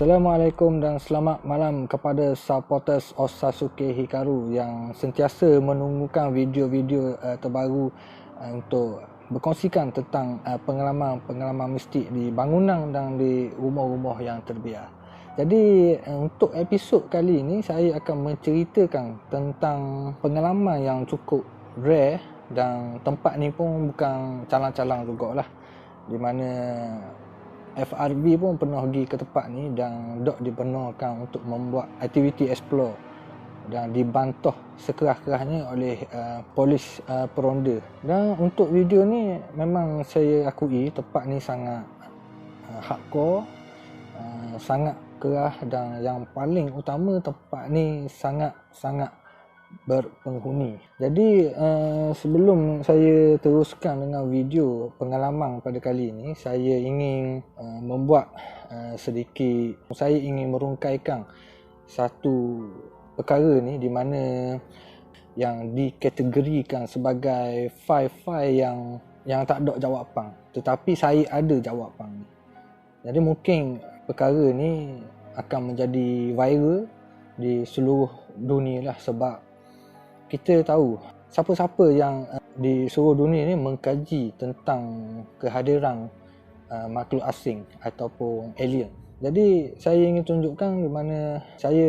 Assalamualaikum dan selamat malam kepada supporters Osazuke Hikaru yang sentiasa menunggukan video-video terbaru untuk berkongsikan tentang pengalaman-pengalaman mistik di bangunan dan di rumah-rumah yang terbiar. Jadi untuk episod kali ini saya akan menceritakan tentang pengalaman yang cukup rare dan tempat ni pun bukan calang-calang jugalah, di mana FRB pun pernah pergi ke tempat ni dan dok dibenarkan untuk membuat aktiviti explore dan dibantah sekerah-kerahnya oleh polis peronda. Dan untuk video ni memang saya akui tempat ni sangat hardcore, sangat kerah, dan yang paling utama tempat ni sangat berpenghuni. Jadi sebelum saya teruskan dengan video pengalaman pada kali ini, saya ingin membuat saya ingin merungkaikan satu perkara ni di mana yang dikategorikan sebagai file yang tak ada jawapan, tetapi saya ada jawapan. Jadi mungkin perkara ni akan menjadi viral di seluruh dunia lah, sebab kita tahu siapa-siapa yang di seluruh dunia ni mengkaji tentang kehadiran makhluk asing ataupun alien. Jadi saya ingin tunjukkan di mana saya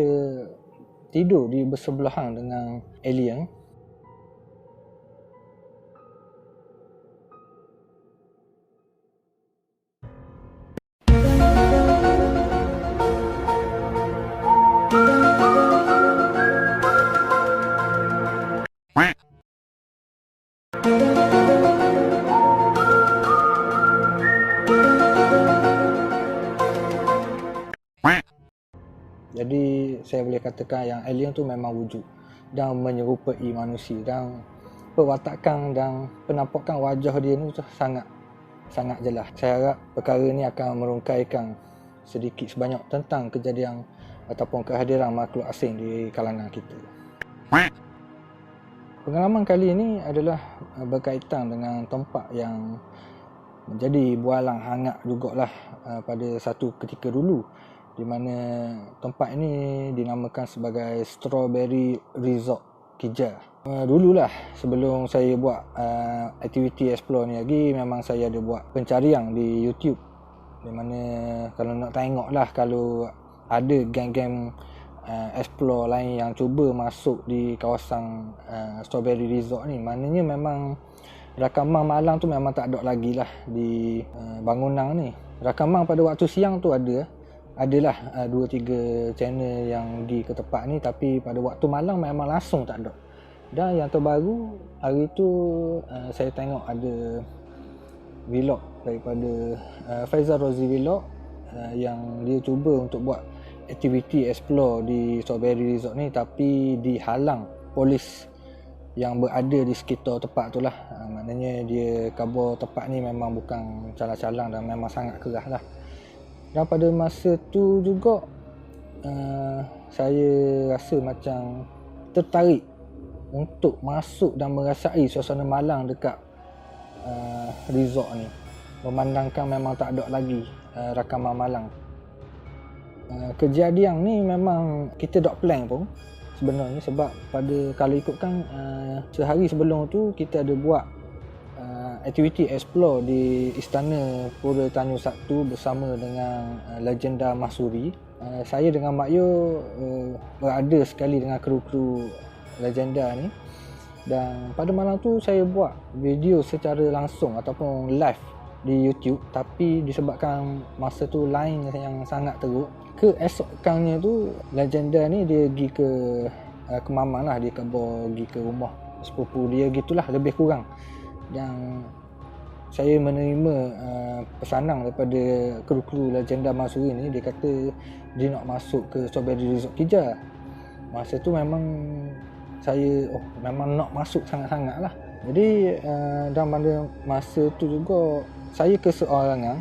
tidur di bersebelahan dengan alien. Jadi saya boleh katakan yang alien tu memang wujud dan menyerupai manusia, dan perwatakan dan penampakan wajah dia ni sangat jelas. Saya harap perkara ni akan merungkaikan sedikit sebanyak tentang kejadian ataupun kehadiran makhluk asing di kalangan kita. Pengalaman kali ini adalah berkaitan dengan tempat yang menjadi bualang hangat jugalah pada satu ketika dulu, di mana tempat ini dinamakan sebagai Strawberry Resort Kija. Dululah sebelum saya buat aktiviti explore ni lagi, memang saya ada buat pencarian di YouTube, di mana kalau nak tengok lah, kalau ada geng-geng explore lain yang cuba masuk di kawasan Strawberry Resort ni, maknanya memang rakaman malam tu memang tak ada lagi lah di bangunan ni. Rakaman pada waktu siang tu adalah 2-3 channel yang pergi ke tempat ni, tapi pada waktu malam memang langsung tak ada. Dan yang terbaru hari tu saya tengok ada vlog daripada Faizal Rozi Vlog yang dia cuba untuk buat aktiviti explore di Strawberry Resort ni, tapi dihalang polis yang berada di sekitar tempat tu lah. Maknanya dia khabar tempat ni memang bukan calang-calang dan memang sangat kerah lah. Dan pada masa tu juga saya rasa macam tertarik untuk masuk dan merasai suasana malam dekat resort ni, memandangkan memang tak ada lagi rakaman malam. Kejadian ni memang kita tak plan pun sebenarnya, sebab kalau ikutkan sehari sebelum tu kita ada buat aktiviti explore di Istana Pura Tanjung Satu bersama dengan legenda Mahsuri. Saya dengan Mak Yo berada sekali dengan kru-kru legenda ni, dan pada malam tu saya buat video secara langsung ataupun live di YouTube, tapi disebabkan masa tu line yang sangat teruk, keesokannya tu legenda ni dia pergi ke Kemamang lah, dia khabar pergi ke rumah sepupu dia gitulah lebih kurang. Dan saya menerima pesanan daripada kru-kru legenda Mahsuri ni, dia kata dia nak masuk ke Strawberry Resort Kija. Masa tu memang saya memang nak masuk sangat-sangat lah. Jadi dan pada masa tu juga saya keseorangan,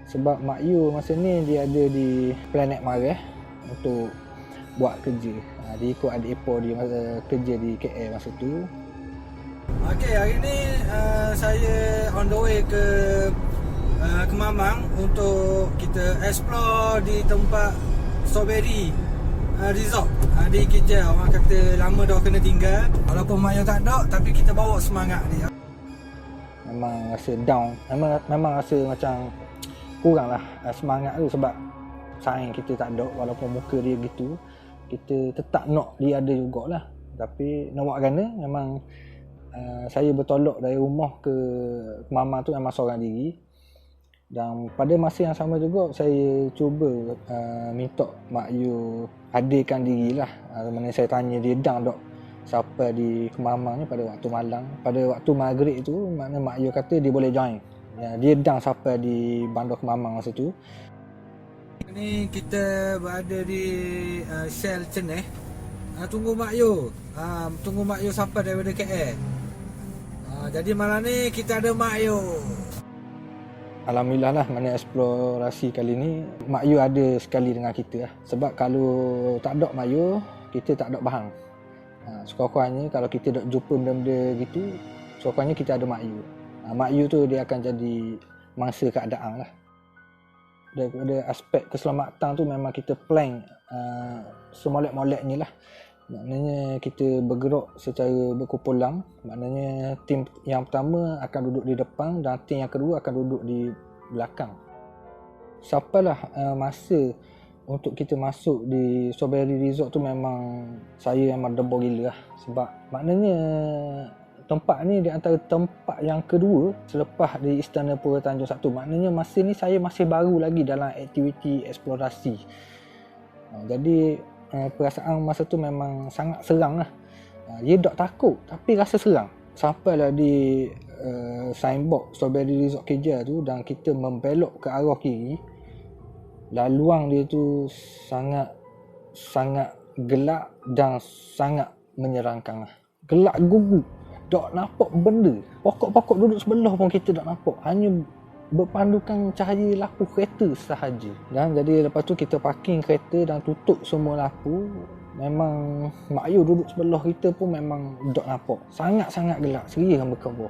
sebab Mak Yu masa ni dia ada di Planet Mareh untuk buat kerja. Dia ikut adik ipar dia kerja di KL masa tu. Okey, hari ni saya on the way ke Kemamang untuk kita explore di tempat Strawberry Resort di KJ. Orang kata lama dah kena tinggal. Walaupun mak ayah tak ada, tapi kita bawa semangat dia. Memang rasa down. Memang rasa macam kurang lah semangat tu, sebab sayang kita tak ada. Walaupun muka dia gitu, kita tetap nak dia ada jugalah. Tapi nak buat gana, memang saya bertolak dari rumah ke mama tu memang seorang diri. Dan pada masa yang sama juga saya cuba minta mak Yu hadirkan dirilah. Mana saya tanya dia dang dok siapa di Kemamang ni pada waktu malam, pada waktu maghrib tu, makna mak Yu kata dia boleh join. Dia dang siapa di Bandar Kemamang masa tu. Ni kita berada di Shell Ceneh. Tunggu mak Yu. Tunggu mak Yu siapa daripada KL. Jadi malam ni kita ada mak Yu. Alhamdulillah lah, mana eksplorasi kali ni mak Yu ada sekali dengan kita lah. Sebab kalau tak ada mak Yu, kita tak ada bahang. Sekurang-kurangnya kalau kita nak jumpa benda-benda gitu, sekurang-kurangnya kita ada mak Yu. Mak Yu tu dia akan jadi mangsa keadaan lah. Daripada aspek keselamatan tu memang kita plan semolek-moleknya lah. Maknanya kita bergerak secara berkumpulan. Maknanya tim yang pertama akan duduk di depan dan tim yang kedua akan duduk di belakang. Sampailah masa untuk kita masuk di Strawberry Resort tu memang saya memang debor gila lah. Sebab maknanya tempat ni di antara tempat yang kedua selepas di Istana Pura Tanjung Satu. Maknanya masa ni saya masih baru lagi dalam aktiviti eksplorasi. Jadi perasaan masa tu memang sangat serang lah. Dia tak takut tapi rasa serang. Sampailah di signboard Strawberry Resort KJ tu dan kita membelok ke arah kiri. Laluan dia tu sangat gelap dan sangat menyeramkan lah. Gelap gugu. Tak nampak benda. Pokok-pokok duduk sebelah pun kita tak nampak. Hanya berpandukan cahaya lampu kereta sahaja. Dan jadi lepas tu kita parking kereta dan tutup semua lampu. Memang mak Yu duduk sebelah kita pun memang tak nampak. Sangat-sangat gelap. Seria kan berkabur.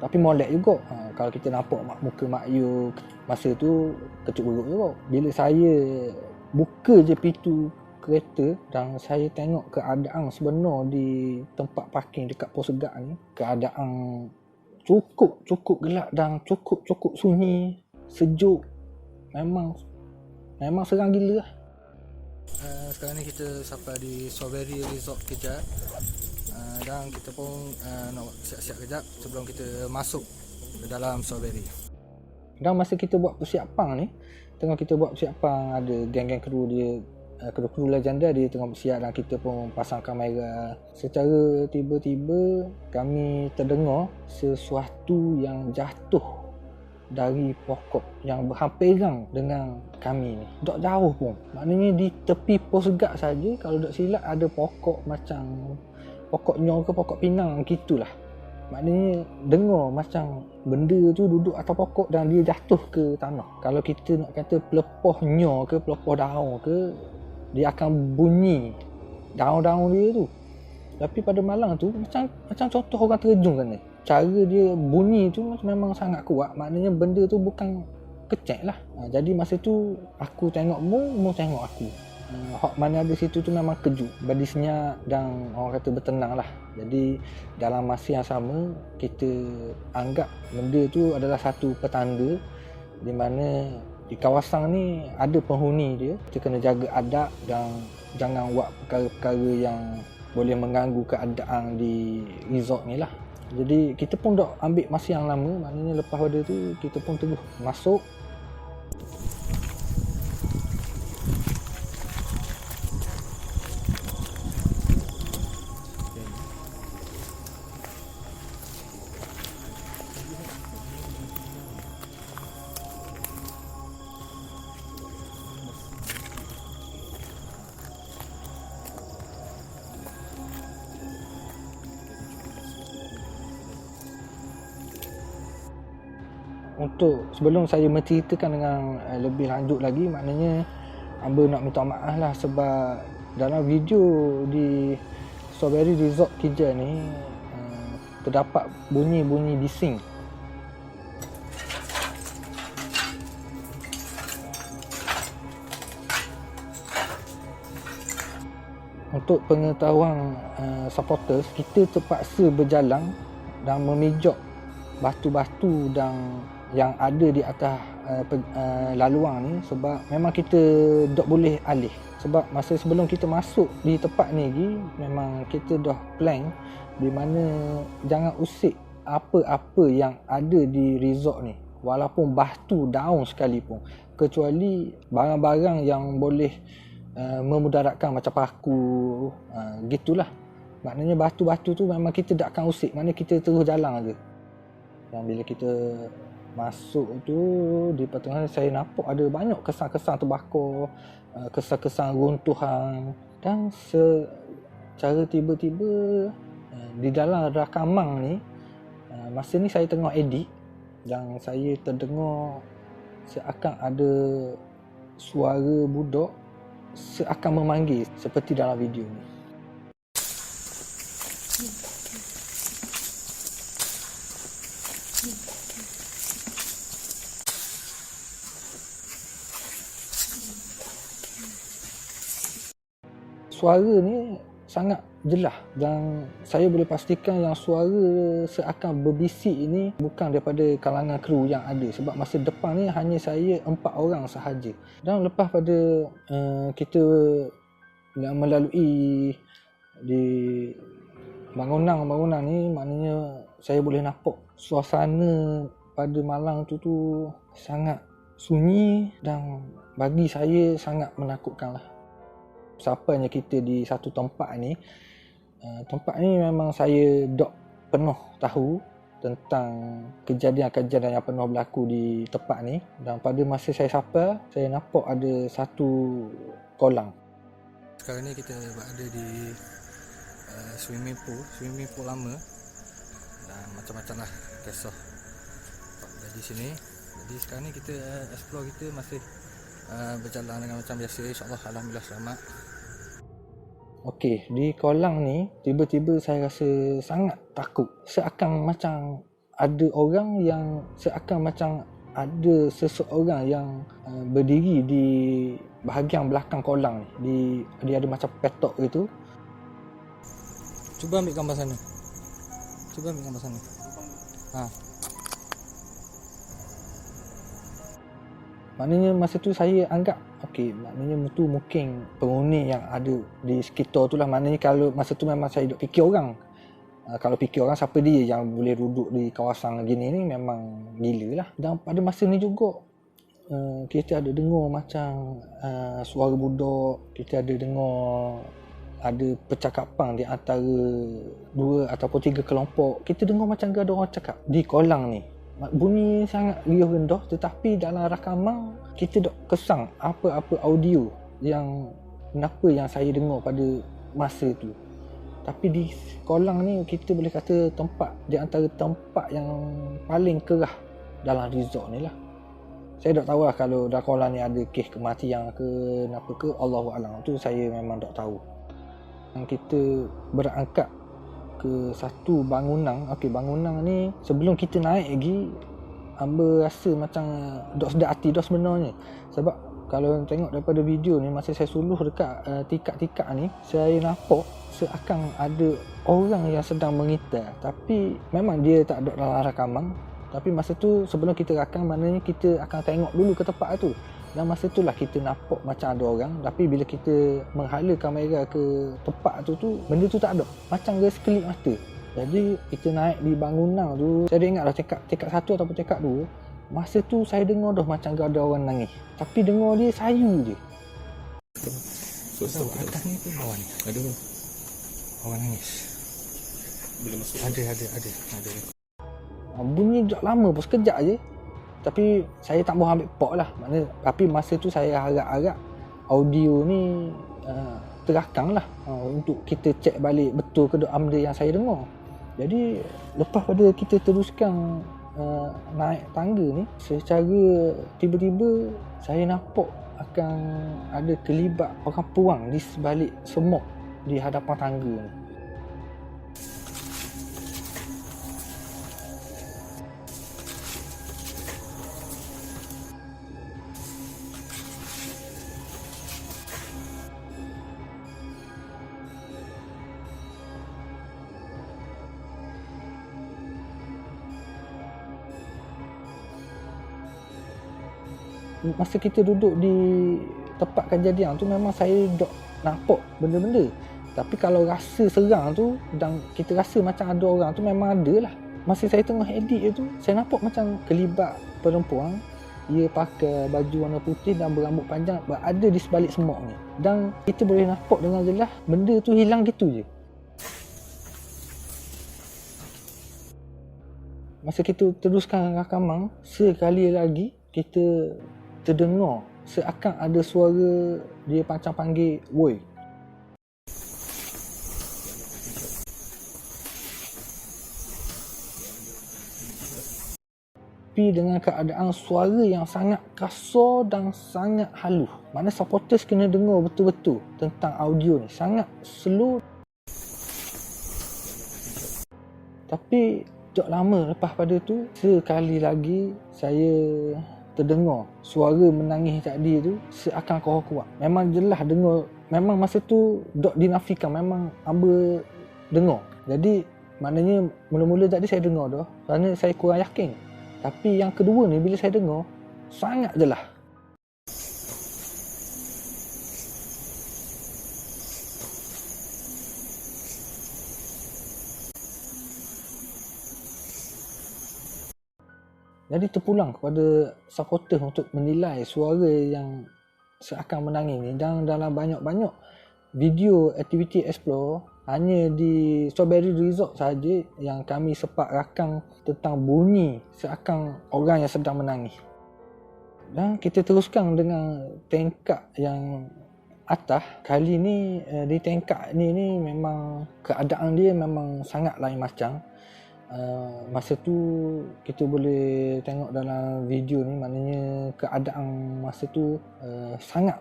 Tapi molek juga. Kalau kita nampak muka mak Yu masa tu kecut beruk juga. Bila saya buka je pintu kereta dan saya tengok keadaan sebenar di tempat parking dekat pos segat ni, keadaan cukup gelap dan cukup sunyi, sejuk. Memang serang gila lah. Sekarang ni kita sampai di Strawberry Resort Kejap. Dan kita pun nak siap-siap kejap sebelum kita masuk ke dalam Strawberry. Dan masa kita buat persiapan ni, tengah kita buat persiapan, ada geng-geng kru dia, kru legenda dia tengah bersiap dan kita pun pasang kamera. Secara tiba-tiba kami terdengar sesuatu yang jatuh dari pokok yang berhampiran dengan kami ni. Tak jauh pun. Maknanya di tepi pos segat saja, kalau tak silap ada pokok macam pokok nyong ke pokok pinang gitulah. Maknanya dengar macam benda tu duduk atas pokok dan dia jatuh ke tanah. Kalau kita nak kata pelepoh nyo ke pelepoh daun ke, dia akan bunyi daun-daun dia tu. Tapi pada malam tu macam contoh orang terjun kan ni. Cara dia bunyi tu memang sangat kuat. Maknanya benda tu bukan kecek lah. Jadi masa tu aku tengok mu tengok aku. Hak mana ada situ tu memang kejut, badi senyap dan orang kata bertenang lah. Jadi dalam masa yang sama kita anggap benda tu adalah satu petanda di mana di kawasan ni ada penghuni dia. Kita kena jaga adab dan jangan buat perkara-perkara yang boleh mengganggu keadaan di resort ni lah. Jadi kita pun tak ambil masa yang lama. Maknanya lepas pada tu kita pun terus masuk. Untuk sebelum saya menceritakan dengan lebih lanjut lagi, maknanya hamba nak minta maaf lah sebab dalam video di Strawberry Resort Kija ni terdapat bunyi-bunyi bising. Untuk pengetahuan supporters, kita terpaksa berjalan dan memijak batu-batu dan yang ada di atas laluan ni sebab memang kita tak boleh alih. Sebab masa sebelum kita masuk di tempat ni lagi, memang kita dah plan di mana jangan usik apa-apa yang ada di resort ni, walaupun batu daun sekalipun, kecuali barang-barang yang boleh memudaratkan macam paku, gitulah. Maknanya batu-batu tu memang kita tak akan usik, maknanya kita terus jalan aja. Dan bila kita masuk tu, di pertengahan saya nampak ada banyak kesan-kesan terbakar, kesan-kesan runtuhan, dan secara tiba-tiba di dalam rakaman ni, masa ni saya tengah edit dan saya terdengar seakan ada suara budak seakan memanggil seperti dalam video ni. Suara ni sangat jelas dan saya boleh pastikan yang suara seakan berbisik ini bukan daripada kalangan kru yang ada, sebab masa depan ni hanya saya 4 orang sahaja. Dan lepas pada kita melalui di bangunan ni, maknanya saya boleh nampak suasana pada malam tu sangat sunyi dan bagi saya sangat menakutkan lah. Sampainya kita di satu tempat ni memang saya tak pernah tahu tentang kejadian-kejadian yang pernah berlaku di tempat ni. Dan pada masa saya sampai, saya nampak ada satu kolam. Sekarang ni kita berada di swimming pool lama dan macam-macam lah kisah di sini. Jadi sekarang ni kita explore, kita masih berjalan dengan macam biasa. InsyaAllah alhamdulillah selamat. Okey, di kolam ni tiba-tiba saya rasa sangat takut. Seakan macam ada orang yang, seakan macam ada seseorang yang berdiri di bahagian belakang kolam ni. Dia ada macam petok gitu. Cuba ambil gambar sana. Maknanya masa tu saya anggap okey, maknanya tu mungkin penghuni yang ada di sekitar tu lah. Maknanya kalau masa tu memang saya duk fikir orang. Kalau fikir orang, siapa dia yang boleh duduk di kawasan gini ni, memang gila lah. Dan pada masa ni juga kita ada dengar macam suara budak, kita ada dengar ada percakapan di antara 2 ataupun 3 kelompok. Kita dengar macam ada orang cakap di kolam ni. Bunyi sangat riuh rendah, tetapi dalam rakaman kita tak kesang apa-apa audio yang saya dengar pada masa tu. Tapi di kolam ni kita boleh kata tempat di antara tempat yang paling kerah dalam resort ni lah. Saya tak tahu lah kalau dalam kolam ni ada kes kematian ke apa ke, Allahualam. Tu saya memang tak tahu. Kita berangkat ke satu bangunan. Okey, bangunan ni sebelum kita naik lagi, hamba rasa macam dok sedap hati dah sebenarnya. Sebab kalau tengok daripada video ni, masa saya suluh dekat tikak-tikak ni, saya nampak seakan ada orang yang sedang mengitar. Tapi memang dia tak ada dalam rakaman. Tapi masa tu sebelum kita rakam, maknanya kita akan tengok dulu ke tempat tu. Dan masa tu lah kita nampak macam ada orang. Tapi bila kita menghala kamera ke tempat tu benda tu tak ada. Macam dia sekelip mata. Jadi kita naik di bangunan tu, saya ingat dah tingkat 1 ataupun tingkat 2. Masa tu saya dengar dah macam ada orang nangis. Tapi dengar dia sayu je. So atas ni pun bawah ni ada orang nangis. Bila masuk ada. Bunyi tak lama pun, sekejap je. Tapi saya tak mahu ambil pok lah. Maknanya, tapi masa tu saya harap-harap audio ni terakam lah, untuk kita cek balik betul ke benda yang saya dengar. Jadi lepas pada kita teruskan naik tangga ni, secara tiba-tiba saya nampak akan ada terlibat orang puang di sebalik semok di hadapan tangga ni. masa kita duduk di tempat kejadian tu memang saya dok nampak benda-benda. Tapi kalau rasa serang tu dan kita rasa macam ada orang tu memang ada lah. Masa saya tengah edit tu, saya nampak macam kelibat perempuan. Ia pakai baju warna putih dan berambut panjang berada di sebalik semok ni. Dan kita boleh nampak dengan jelas benda tu hilang gitu je. Masa kita teruskan rakaman, sekali lagi kita terdengar seakan ada suara dia macam panggil, "Woi." Tapi dengan keadaan suara yang sangat kasar dan sangat halus. Mana supporters kena dengar betul-betul tentang audio ni. Sangat slow. Tapi tak lama lepas pada tu, sekali lagi saya terdengar suara menangis tadi tu seakan kuat. Memang jelas dengar. Memang masa tu tak dinafikan. Memang hamba dengar. Jadi maknanya mula-mula tadi saya dengar dah. Kerana saya kurang yakin. Tapi yang kedua ni bila saya dengar, sangat jelas. Jadi terpulang kepada supporter untuk menilai suara yang seakan menangis ni. Dan dalam banyak-banyak video aktiviti explore, hanya di Strawberry Resort saja yang kami sempat rakam tentang bunyi seakan orang yang sedang menangis. Dan kita teruskan dengan tingkat yang atas. Kali ni di tingkat ni memang keadaan dia memang sangat lain macam. Masa tu kita boleh tengok dalam video ni, maknanya keadaan masa tu sangat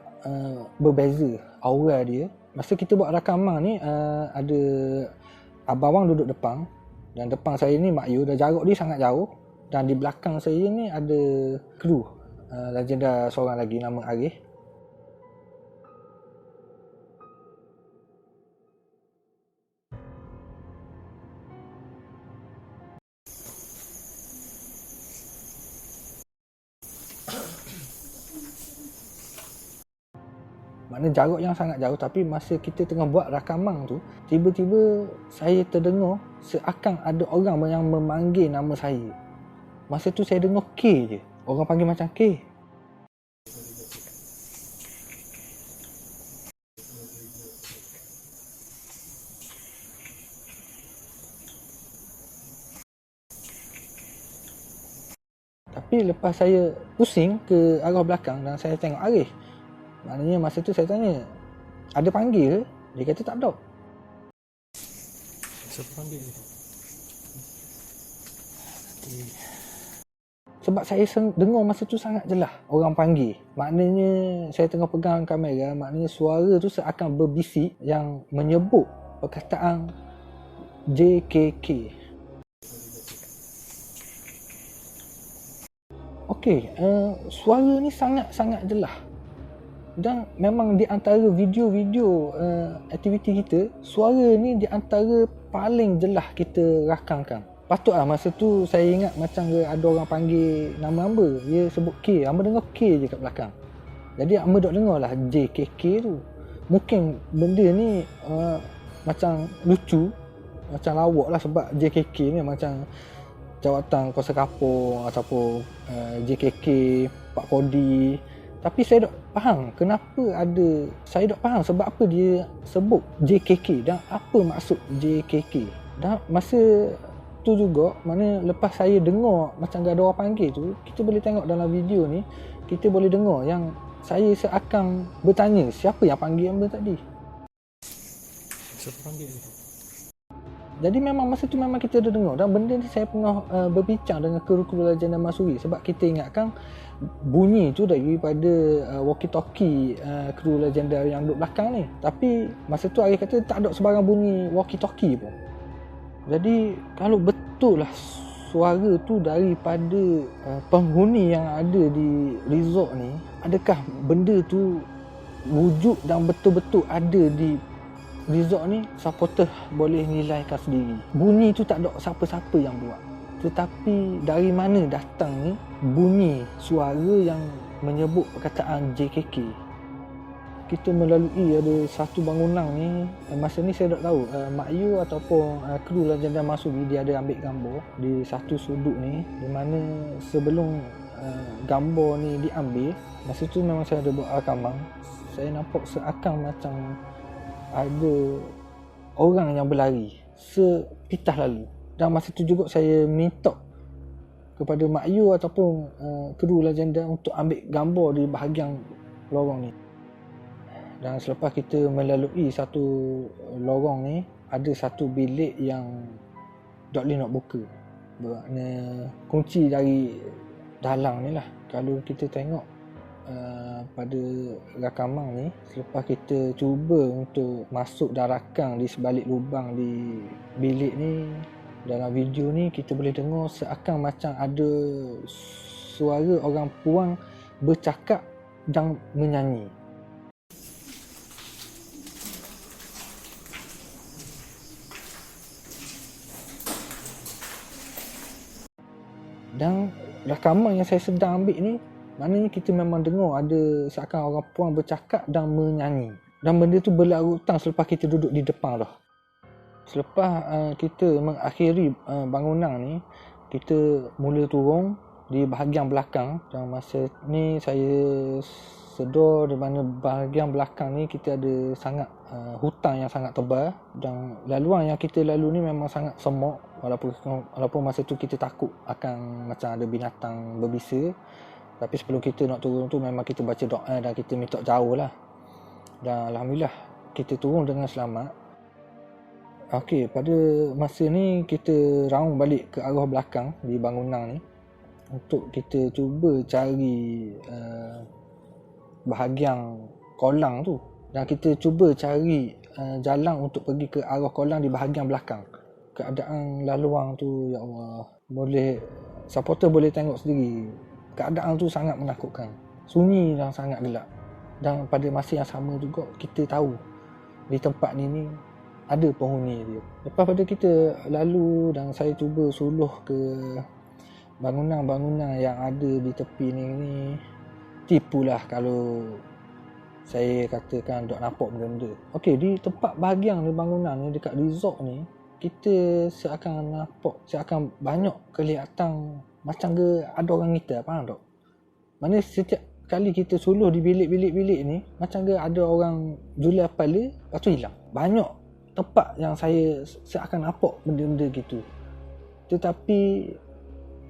berbeza aura dia. Masa kita buat rakaman ni, ada abang duduk depan. Dan depan saya ni Mak Yu, dah jarak dia sangat jauh. Dan di belakang saya ni ada kru legenda seorang lagi nama Arif. Maknanya jarak yang sangat jauh. Tapi masa kita tengah buat rakaman tu, tiba-tiba saya terdengar seakan ada orang yang memanggil nama saya. Masa tu saya dengar K je. Orang panggil macam K. Tapi lepas saya pusing ke arah belakang dan saya tengok Arif. Maknanya masa tu saya tanya, ada panggil ke? Dia kata tak ada. Siapa panggil ni? Sebab saya dengar masa tu sangat jelas orang panggil. Maknanya saya tengah pegang kamera, maknanya suara tu seakan berbisik yang menyebut perkataan JKK. Okey, suara ni sangat-sangat jelas. Dan memang di antara video-video aktiviti kita, suara ni di antara paling jelas kita rakamkan. Patutlah masa tu saya ingat macam ada orang panggil nama hamba. Dia sebut K, hamba dengar K je kat belakang. Jadi hamba dok dengar lah JKK tu. Mungkin benda ni macam lucu, macam lawak lah sebab JKK ni macam jawatan kuasa kapur ataupun JKK, Pak Kodi. Tapi saya tak faham kenapa ada, saya tak faham sebab apa dia sebut JKK dan apa maksud JKK. Dan masa tu juga, mana lepas saya dengar macam ada orang panggil tu, kita boleh tengok dalam video ni, kita boleh dengar yang saya seakan bertanya siapa yang panggil hamba tadi. Siapa panggil ni? Jadi memang masa tu memang kita ada dengar. Dan benda ni saya pernah berbincang dengan kru-kru Legenda Mahsuri. Sebab kita ingatkan bunyi tu daripada walkie-talkie kru legenda yang duduk belakang ni. Tapi masa tu Arif kata tak ada sebarang bunyi walkie-talkie pun. Jadi kalau betul lah suara tu daripada penghuni yang ada di resort ni, adakah benda tu wujud dan betul-betul ada di resort ni? Supporter boleh nilaikan sendiri. Bunyi tu tak ada siapa-siapa yang buat. Tetapi dari mana datang ni bunyi suara yang menyebut perkataan JKK. Kita melalui ada satu bangunan ni, masa ni saya tak tahu Mak Yu ataupun kru Legenda Mahsudi dia ada ambil gambar di satu sudut ni, di mana sebelum gambar ni diambil, masa tu memang saya ada buat rakaman. Saya nampak seakan macam ada orang yang berlari sepitah lalu. Dan masa tu juga saya minta kepada Mak Yu ataupun kru Legenda untuk ambil gambar di bahagian lorong ni. Dan selepas kita melalui satu lorong ni, ada satu bilik yang tak boleh nak buka. Bermakna kunci dari dalam ni lah. Kalau kita tengok pada rakaman ni, selepas kita cuba untuk masuk dan rakam di sebalik lubang di bilik ni, dalam video ni kita boleh dengar seakan macam ada suara orang puang bercakap dan menyanyi. Dan rakaman yang saya sedang ambil ni, maknanya kita memang dengar ada seakan orang puang bercakap dan menyanyi. Dan benda tu berlarutan selepas kita duduk di depan dah. Selepas kita mengakhiri bangunan ni, kita mula turun di bahagian belakang. Dan masa ni saya sedar di mana bahagian belakang ni kita ada sangat hutan yang sangat tebal. Dan laluan yang kita lalu ni memang sangat semak. Walaupun masa tu kita takut akan macam ada binatang berbisa. Tapi sebelum kita nak turun tu memang kita baca doa dan kita minta jauh lah. Dan Alhamdulillah kita turun dengan selamat. Okey, pada masa ni kita round balik ke arah belakang di bangunan ni untuk kita cuba cari bahagian kolam tu. Dan kita cuba cari jalan untuk pergi ke arah kolam di bahagian belakang. Keadaan laluan tu, ya Allah, supporter boleh tengok sendiri. Keadaan tu sangat menakutkan. Sunyi dan sangat gelap. Dan pada masa yang sama juga kita tahu di tempat ni ada penghuni dia. Lepas pada kita lalu dan saya cuba suluh ke bangunan-bangunan yang ada di tepi ni, tipulah kalau saya katakan tak nampak benda-benda. Okey, di tempat bahagian ni bangunan ni dekat resort ni, kita seakan banyak kelihatan macam ke ada orang ngitar, faham tak? Mana setiap kali kita suluh di bilik-bilik ni, macam ke ada orang jual kepala, lepas tu hilang. Banyak tempat yang saya seakan nampak benda-benda gitu. Tetapi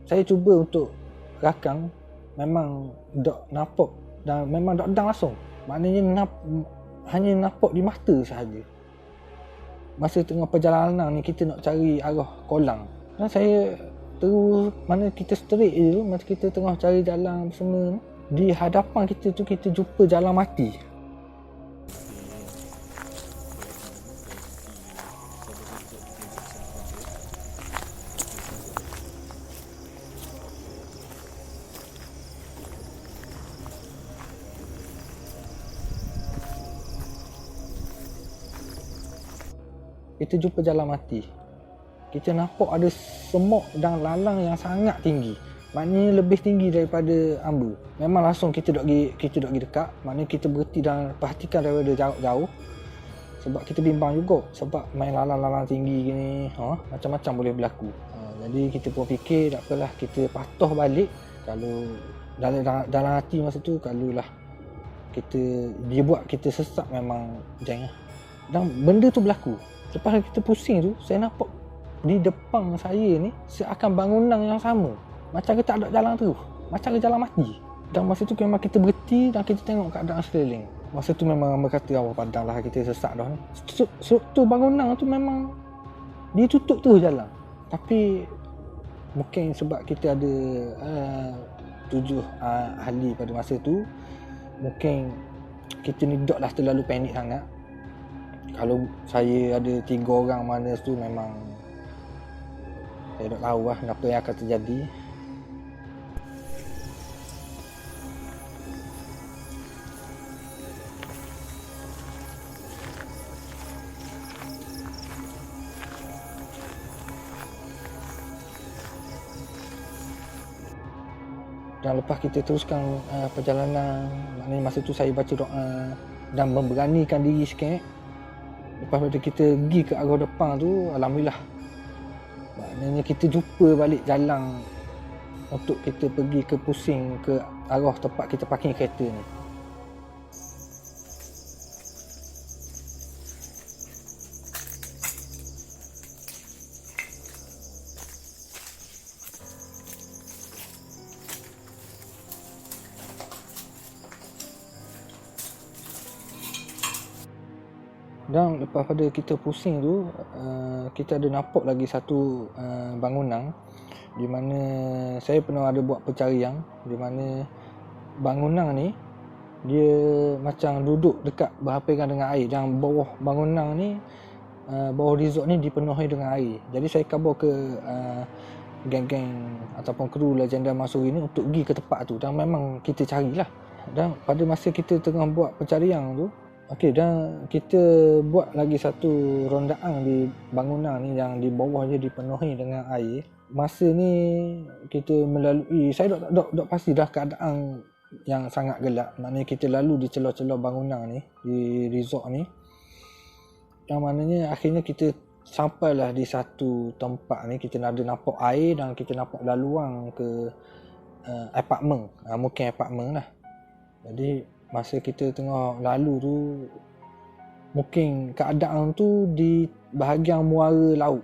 saya cuba untuk rakam, memang tak nampak dan memang tak ada langsung. Maknanya hanya nampak di mata sahaja. Masa tengah perjalanan ni kita nak cari arah kolam. Dan saya terus, mana kita straight je, masa kita tengah cari jalan semua, di hadapan kita tu kita jumpa jalan mati. Kita jumpa jalan mati. Kita nampak ada semak dan lalang yang sangat tinggi. Maknanya lebih tinggi daripada amba. Memang langsung kita dok pergi dekat. Maknanya kita berhenti dan perhatikan daripada jauh-jauh. Sebab kita bimbang juga. Sebab main lalang-lalang tinggi gini, macam-macam boleh berlaku. Jadi kita pun fikir tak apalah, kita patuh balik. Kalau dalam hati masa tu, kalau lah dia buat kita sesak, memang jangan. Dan benda tu berlaku. Lepas kita pusing tu, saya nampak di depan saya ni seakan bangunan yang sama. Macam kita tak ada jalan terus. Macam ke jalan mati. Dan masa tu memang kita berhenti dan kita tengok keadaan sekeliling. Masa tu memang berkata, Allah padang lah, kita sesak dah ni. Tu bangunan tu memang dia tutup terus jalan. Tapi mungkin sebab kita ada 7 ahli pada masa tu, mungkin kita ni taklah terlalu panik sangat. Kalau saya ada 3 orang mana tu, memang saya tak tahu lah apa yang akan terjadi. Dan lepas kita teruskan perjalanan, maknanya masa tu saya baca doa dan memberanikan diri sikit. Lepas pada kita pergi ke arah depan tu, alhamdulillah, maknanya kita jumpa balik jalan untuk kita pergi ke pusing ke arah tempat kita parking kereta ni. Dan lepas pada kita pusing tu, kita ada nampak lagi satu bangunan di mana saya pernah ada buat pencarian, di mana bangunan ni dia macam duduk dekat berhampiran dengan air, dan bawah bangunan ni, bawah resort ni dipenuhi dengan air. Jadi saya khabar ke geng-geng ataupun kru Legenda Mahsuri ni untuk pergi ke tempat tu, dan memang kita carilah. Dan pada masa kita tengah buat pencarian tu, dan kita buat lagi satu rondaan di bangunan ni yang di bawah dia dipenuhi dengan air. Masa ni kita melalui, saya dok pasti dah keadaan yang sangat gelap. Maknanya kita lalu di celah-celah bangunan ni, di resort ni. Yang maknanya akhirnya kita sampailah di satu tempat ni, kita ada nampak air dan kita nampak laluan ke apartmen. Mungkin apartmen lah. Jadi masa kita tengah lalu tu, mungkin keadaan tu di bahagian muara laut.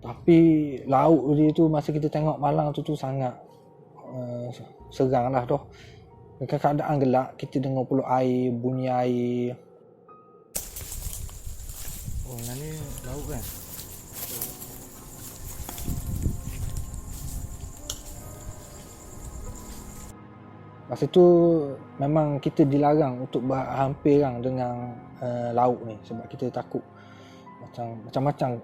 Tapi laut dia tu masa kita tengok malam tu sangat seram lah tu. Dengan keadaan gelap, kita dengar pula air, bunyi air. Oh, ni laut kan? Masa tu memang kita dilarang untuk berhampiran dengan laut ni, sebab kita takut macam-macam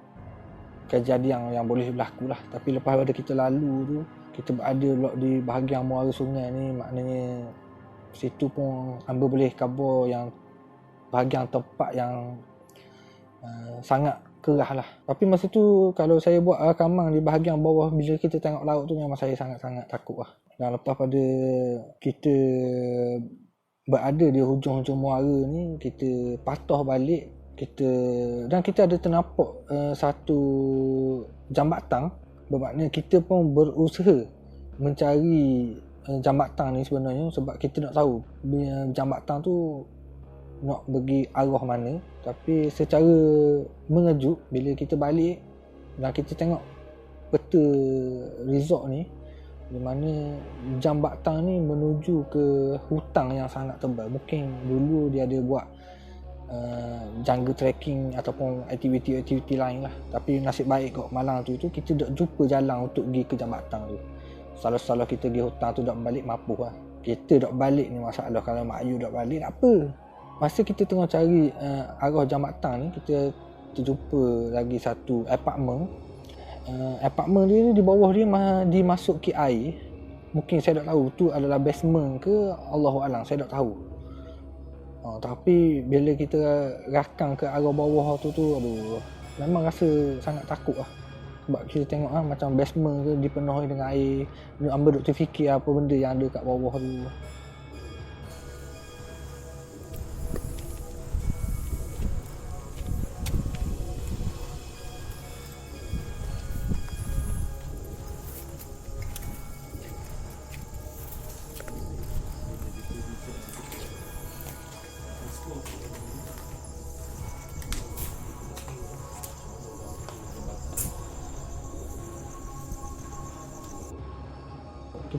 kejadian yang boleh berlaku lah. Tapi lepas pada kita lalu tu, kita berada di bahagian muara sungai ni, maknanya situ pun hamba boleh khabar yang bahagian tempat yang sangat kerah lah. Tapi masa tu kalau saya buat rakaman di bahagian bawah, bila kita tengok laut tu, memang saya sangat-sangat takut lah. Dan lepas pada kita berada di hujung-hujung muara ni, kita patah balik, dan kita ada ternampak satu jambatan. Bermakna kita pun berusaha mencari jambatan ni sebenarnya, sebab kita nak tahu jambatan tu nak pergi arah mana. Tapi secara mengejut, bila kita balik dan kita tengok peta resort ni, di mana jambatan ni menuju ke hutang yang sangat tebal. Mungkin dulu dia ada buat jungle trekking ataupun aktiviti-aktiviti lain lah. Tapi nasib baik kat malam tu kita dah jumpa jalan untuk pergi ke jambatan tu. Salah-salah kita pergi hutang tu dah balik mampu lah. Kita dah balik ni masalah. Kalau Mak Ayu dah balik, tak apa. Masa kita tengah cari arah jambatan ni, kita terjumpa lagi satu apartmen. Apartmen dia di bawah dia dimasuki air. Mungkin saya tak tahu tu adalah basement ke, Allahualam, saya tak tahu. Tapi bila kita rakam ke arah bawah tu, aduh, memang rasa sangat takut lah. Sebab kita tengok macam basement ke dipenuhi dengan air. Hamba duk terfikir apa benda yang ada kat bawah tu.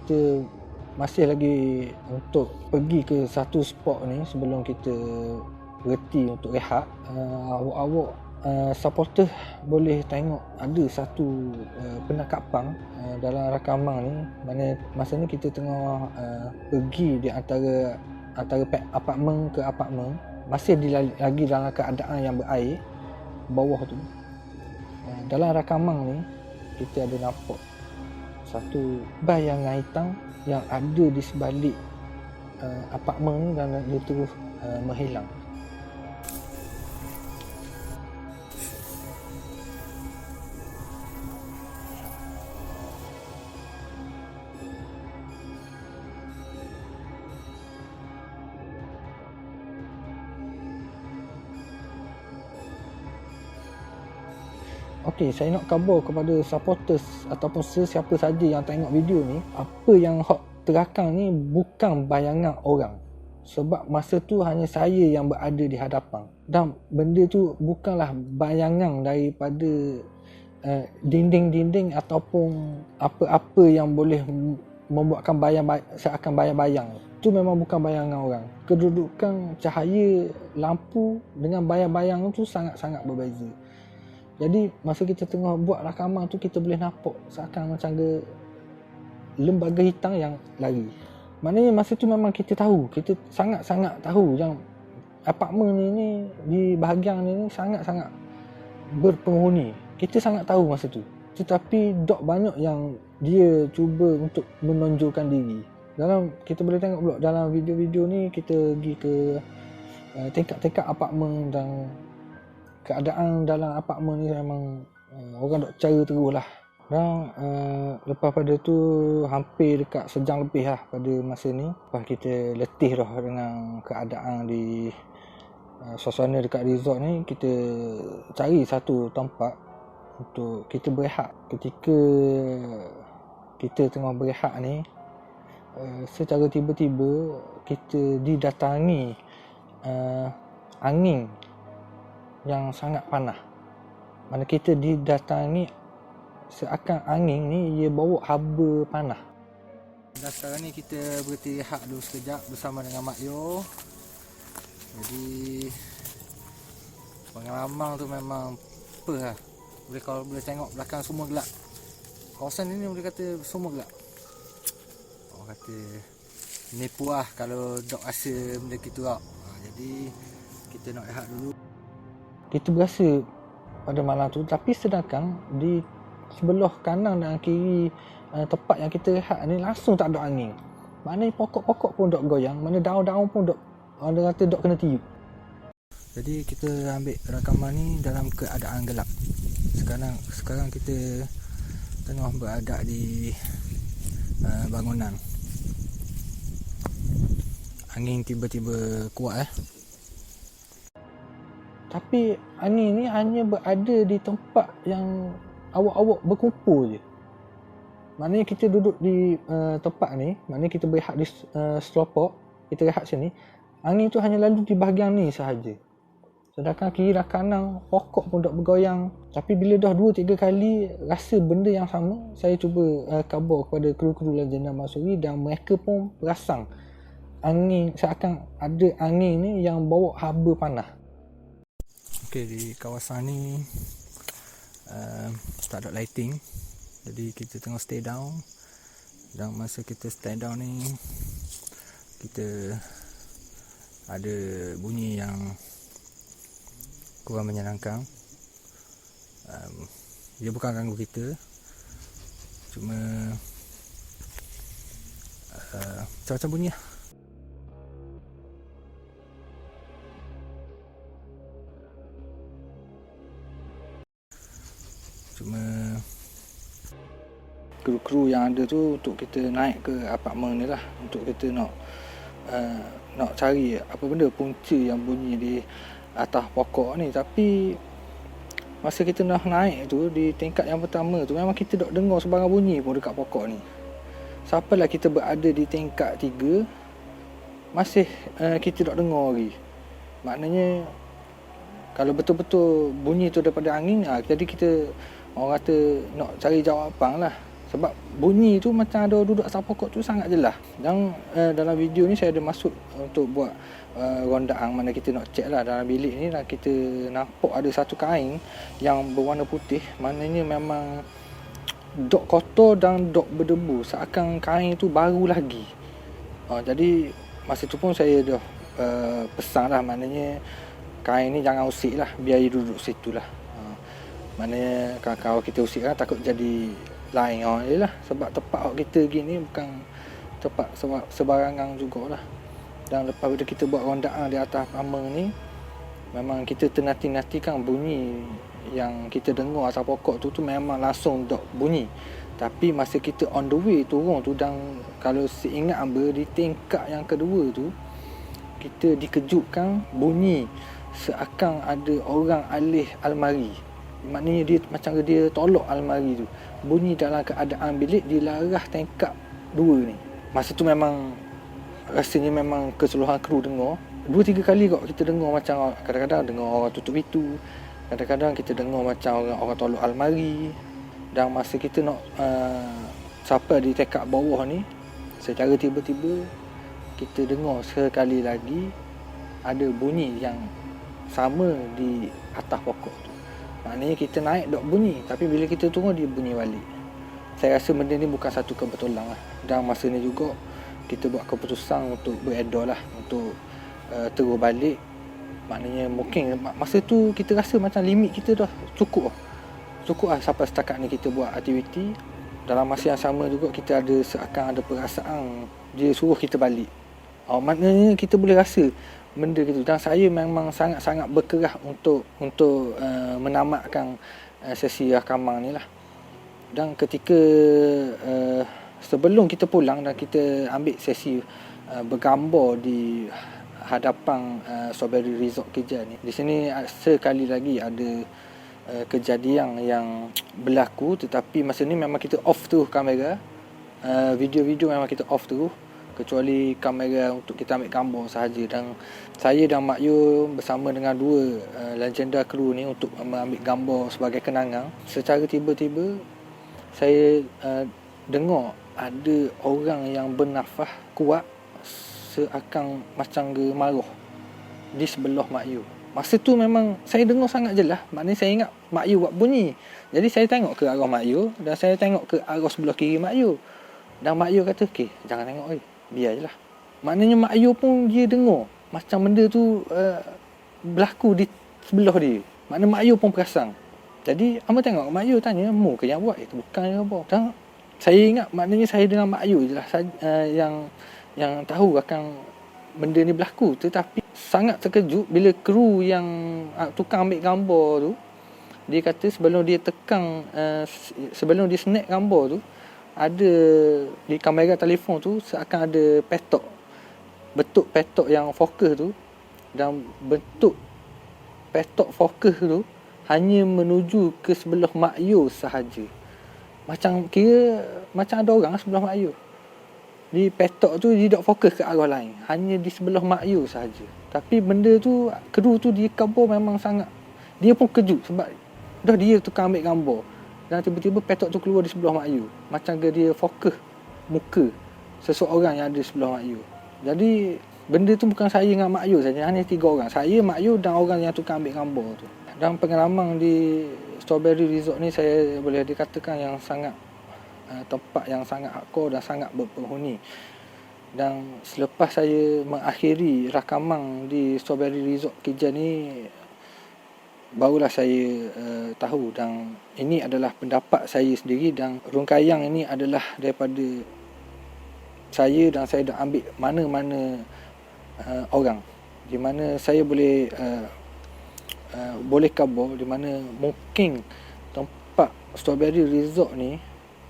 Kita masih lagi untuk pergi ke satu spot ni sebelum kita berhenti untuk rehat. Awak-awak supporter boleh tengok ada satu penangkapan dalam rakaman ni, mana masa ni kita tengah pergi di antara apartmen ke apartmen, masih lagi dalam keadaan yang berair bawah tu. Dalam rakaman ni kita ada nampak satu bayangan hitam yang ada di sebalik apartmen ni dan dia terus menghilang. Okey, saya nak khabar kepada supporters ataupun sesiapa saja yang tengok video ni, apa yang hok terakang ni bukan bayangan orang. Sebab masa tu hanya saya yang berada di hadapan. Dan benda tu bukanlah bayangan daripada dinding-dinding ataupun apa-apa yang boleh membuatkan seakan bayang-bayang. Itu memang bukan bayangan orang. Kedudukan cahaya lampu dengan bayang-bayang tu sangat-sangat berbeza. Jadi masa kita tengah buat rakaman tu, kita boleh nampak seakan macam ada lembaga hitam yang lari. Maknanya masa tu memang kita tahu, kita sangat-sangat tahu yang apartmen ni di bahagian ni sangat-sangat berpenghuni. Kita sangat tahu masa tu. Tetapi dok banyak yang dia cuba untuk menonjolkan diri. Kita boleh tengok pula dalam video-video ni, kita pergi ke tingkat-tingkat apartmen dan keadaan dalam apartmen ni memang orang dok cari terus lah. Dan lepas pada tu hampir dekat sejam lebih lah pada masa ni. Lepas kita letih dah dengan keadaan di suasana dekat resort ni, kita cari satu tempat untuk kita berehat. Ketika kita tengah berehat ni, secara tiba-tiba kita didatangi angin yang sangat panas. Mana kita didatangi seakan angin ni ia bawa haba panas. Dan sekarang ni kita berhenti rehat dulu sekejap bersama dengan Mak Yo. Jadi pengalaman tu memang apa lah. Kalau boleh tengok belakang semua gelap. Kawasan ni boleh kata semua gelap. Orang kata nipu lah kalau dok rasa benda gitu lah. Jadi kita nak rehat dulu. Kita berasa pada malam tu, tapi sedangkan di sebelah kanan dan kiri tempat yang kita rehat ni langsung tak ada angin. Maknanya pokok-pokok pun dok goyang, mana daun-daun pun dok, orang kata dok kena tiup. Jadi kita ambil rakaman ni dalam keadaan gelap. Sekarang kita tengah berada di bangunan. Angin tiba-tiba kuat Tapi angin ni hanya berada di tempat yang awak-awak berkumpul je. Maknanya kita duduk di tempat ni, maknanya kita berehat di selopok, kita rehat sini. Angin tu hanya lalu di bahagian ni sahaja. Sedangkan kiri dan kanan pokok pun dok bergoyang. Tapi bila dah 2-3 kali rasa benda yang sama, saya cuba khabar kepada kru-kru Legenda Mahsuri dan mereka pun perasan angin, seakan ada angin ni yang bawa haba panas. Okey, di kawasan ni tak ada lighting. Jadi kita tengah stay down. Dan masa kita stay down ni, kita ada bunyi yang kurang menyenangkan. Dia bukan ganggu kita, cuma macam-macam bunyi lah. Cuma kru-kru yang ada tu untuk kita naik ke apartmen ni lah, untuk kita nak cari apa benda punca yang bunyi di atas pokok ni. Tapi masa kita nak naik tu, di tingkat yang pertama tu, memang kita tak dengar sebarang bunyi pun dekat pokok ni. Sampailah kita berada di tingkat 3, masih kita tak dengar lagi. Maknanya kalau betul-betul bunyi tu daripada angin, jadi kita orang kata nak cari jawapan lah. Sebab bunyi tu macam ada duduk atas pokok tu sangat jelas. Dan dalam video ni saya ada masuk untuk buat rondaan, mana kita nak check lah dalam bilik ni, dan kita nampak ada satu kain yang berwarna putih. Maknanya memang dok kotor dan dok berdebu, seakan kain tu baru lagi. Jadi masa tu pun saya dah pesan lah, maknanya kain ni jangan usik lah, biar dia duduk situ lah. Maknanya kalau kita usik kan takut jadi lain je lah. Sebab tempat kita gini bukan tempat sebarangan jugalah. Dan lepas bila kita buat rondaan di atas pameng ni, memang kita ternati-natikan bunyi yang kita dengar atas pokok tu memang langsung dok bunyi. Tapi masa kita on the way turun tu, dan kalau seingat hamba di tingkap yang kedua tu, kita dikejutkan bunyi seakan ada orang alih almari. Maknanya dia macam dia tolak almari tu. Bunyi dalam keadaan bilik dilarah tingkap 2 ni. Masa tu memang rasanya memang keseluruhan kru dengar. 2-3 kali kok kita dengar macam kadang-kadang dengar orang tutup pintu, kadang-kadang kita dengar macam orang tolak almari. Dan masa kita nak sampai di tingkap bawah ni, secara tiba-tiba kita dengar sekali lagi ada bunyi yang sama di atas pokok tu. Maknanya kita naik dok bunyi, tapi bila kita turun dia bunyi balik. Saya rasa benda ni bukan satu kebetulan lah. Dan masa ni juga kita buat keputusan untuk beredar lah, untuk terus balik. Maknanya mungkin masa tu kita rasa macam limit kita dah cukup lah sampai setakat ni kita buat aktiviti. Dalam masa yang sama juga kita ada seakan ada perasaan dia suruh kita balik. Maknanya kita boleh rasa benda gitu. Dan saya memang sangat-sangat berkerah untuk menamatkan sesi rakaman ni lah. Dan ketika sebelum kita pulang dan kita ambil sesi bergambar di hadapan Strawberry Resort Keja ni, di sini sekali lagi ada kejadian yang berlaku. Tetapi masa ni memang kita off terus kamera. Video-video memang kita off terus, kecuali kamera untuk kita ambil gambar sahaja. Dan saya dan Mak Yu bersama dengan 2 legenda kru ni untuk ambil gambar sebagai kenangan. Secara tiba-tiba saya dengar ada orang yang bernafas kuat seakan macam marah di sebelah Mak Yu. Masa tu memang saya dengar sangat jelas. Maknanya saya ingat Mak Yu buat bunyi. Jadi saya tengok ke arah Mak Yu dan saya tengok ke arah sebelah kiri Mak Yu. Dan Mak Yu kata, "Okey, jangan tengok biar je lah." Maknanya Mak Yu pun dia dengar macam benda tu berlaku di sebelah dia. Maknanya Mak Yu pun perasan. Jadi hamba tengok Mak Yu tanya, "Mu ke yang buat?" Itu bukan ke apa. Dan saya ingat maknanya saya dengan Mak Yu je lah yang tahu akan benda ni berlaku. Tetapi sangat terkejut bila kru yang tukang ambil gambar tu, dia kata sebelum dia sebelum dia snap gambar tu, ada di kamera telefon tu seakan ada petok, bentuk petok yang fokus tu. Dan bentuk petok fokus tu hanya menuju ke sebelah Mak Yu sahaja. Macam kira macam ada orang sebelah Mak Yu. Di petok tu dia tak fokus ke arah lain, hanya di sebelah Mak Yu sahaja. Tapi benda tu, kru tu dia kabur memang sangat. Dia pun kejut sebab dah dia tukang ambil gambar dan tiba-tiba petok tu keluar di sebelah Mak Yu. Macam ke dia fokus muka seseorang yang ada di sebelah Mak Yu. Jadi benda tu bukan saya dengan Mak Yu saja, hanya 3 orang. Saya, Mak Yu dan orang yang tukang ambil gambar tu. Dan pengalaman di Strawberry Resort ni saya boleh dikatakan yang sangat tempat yang sangat hardcore dan sangat berpenghuni. Dan selepas saya mengakhiri rakaman di Strawberry Resort Keja ni, barulah saya tahu, dan ini adalah pendapat saya sendiri. Dan rungkaian ini adalah daripada saya, dan saya dah ambil mana-mana orang di mana saya boleh khabar di mana mungkin tempat Strawberry Resort ni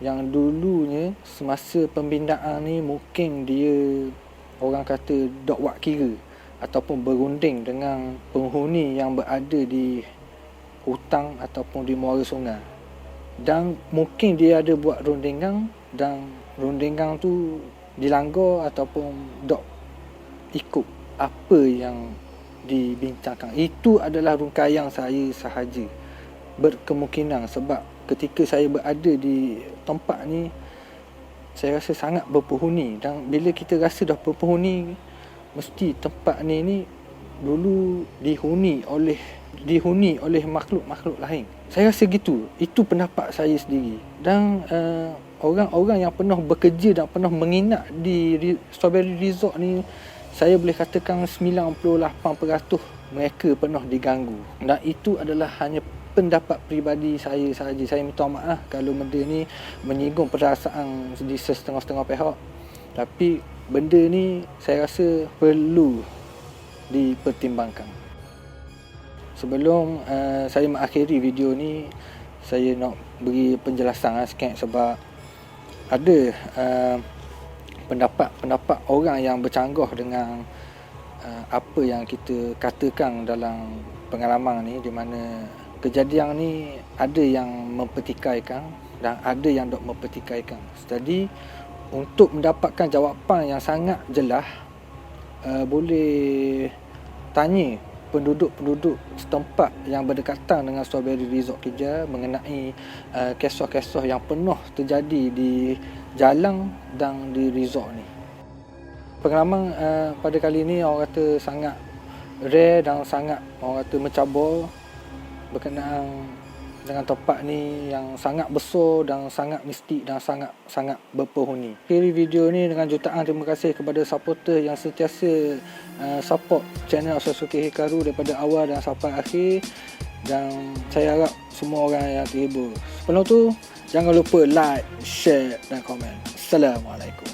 yang dulunya semasa pembinaan ni mungkin dia orang kata dok buat kira ataupun berunding dengan penghuni yang berada di hutang ataupun di muara sungai. Dan mungkin dia ada buat rundingan dan rundingan tu dilanggar ataupun dok ikut apa yang dibincangkan. Itu adalah rungkaian saya sahaja. Berkemungkinan sebab ketika saya berada di tempat ni, saya rasa sangat berpenghuni. Dan bila kita rasa dah berpenghuni, mesti tempat ni dulu dihuni oleh makhluk-makhluk lain. Saya rasa gitu. Itu pendapat saya sendiri. Dan orang-orang yang pernah bekerja dan pernah menginap di Strawberry Resort ni, saya boleh katakan 98% mereka pernah diganggu. Dan itu adalah hanya pendapat peribadi saya sahaja. Saya minta maaf kalau benda ni menyinggung perasaan di setengah-setengah pihak. Tapi benda ni saya rasa perlu dipertimbangkan. Sebelum saya mengakhiri video ni, saya nak beri penjelasan sikit sebab ada pendapat orang yang bercanggah dengan apa yang kita katakan dalam pengalaman ni, di mana kejadian ni ada yang mempertikaikan dan ada yang tak mempertikaikan. Jadi untuk mendapatkan jawapan yang sangat jelas, boleh tanya penduduk-penduduk setempat yang berdekatan dengan Strawberry Resort Keja mengenai kisah-kisah yang pernah terjadi di Jalang dan di resort ni. Pengalaman pada kali ni orang kata sangat rare dan sangat orang kata mencabar berkenaan dengan tempat ni yang sangat besar dan sangat mistik dan sangat berpenghuni. Akhiri video ni dengan jutaan terima kasih kepada supporter yang sentiasa support channel Osazuke Hikaru daripada awal dan sampai akhir, dan saya harap semua orang yang terhibur. Sebelum tu, jangan lupa like, share dan komen. Assalamualaikum.